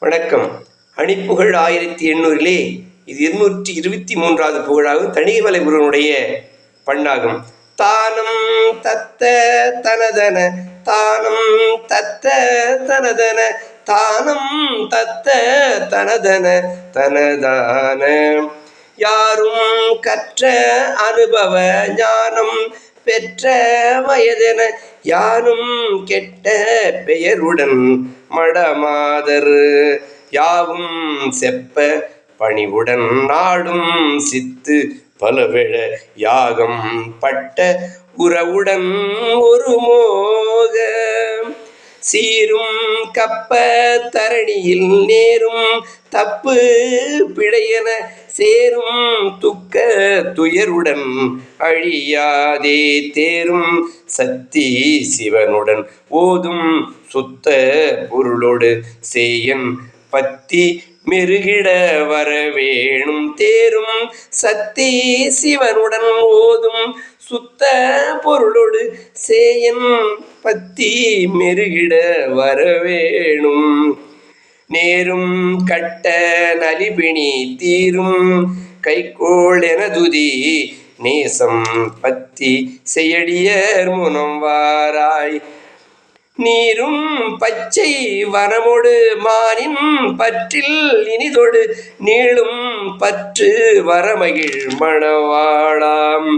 வணக்கம். அணிப்புகழ் 1800 இது 223வது புகழாகும். தணிகைமலை முருகனுடைய பண்ணாகும். தானம் தத்த தனதன தானம் தத்த தனதன தானம் தத்த தனதன தனதான யாரும் கற்ற அனுபவ ஞானம் பெற்ற வயதென யாரும் கெட்ட பெயருடன் மடமாதர் யாவும் செப்ப பணிவுடன் நாடும் சித்து பலவிழ யாகம் பட்ட உறவுடன் ஒரு மோக சீரும் கப்ப தரணியில் நேரும் தப்பு பிழையென சேரும் துக்க துயருடன் அழியாதே தேரும் சக்தி சிவனுடன் ஓதும் சுத்த பொருளோடு சேயன் பத்தி மெருகிட வரவேணும் தேரும் சக்தி சிவனுடன் ஓதும் சுத்த பொருளோடு சேயன் பத்தி மெருகிட வரவேணும் நேரும் கட்ட நலிபிணி தீரும் கைகோள் என துதி நேசம் பத்தி செயடியர் முனம் வாராய் நீரும் பச்சை வரமொடு மானின் பற்றில் இனிதொடு நீளும் பற்று வரமகிழ் மணவாளாம்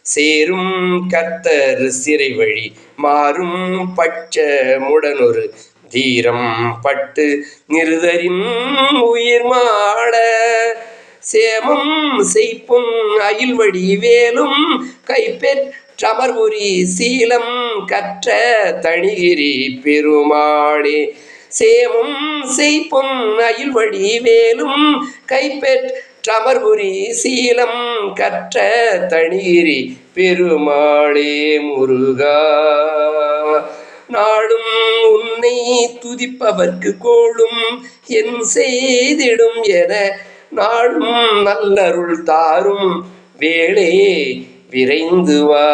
சேரும் கர்த்தர் சிறை வழி மாறும் பட்ச முடனொரு தீரம் பட்டு நிருதரின் உயிர் மாட சேமம் செய்ப்பும் அயில்வடி வேலும் கைப்பெற்றமர்புரி சீலம் கற்ற தணிகிரி பெருமாளே சேமம் செய்ப்பும் அயில்வடி வேலும் கைப்பெற்றமர்புரி சீலம் கற்ற தணிகிரி பெருமாளே முருகா நாளும் உன்னை துதிப்பவர்க்கு கோளும் என் செய்திடும் என நாளும் நல்லருள் தாரும் வேளே விரைந்து வா.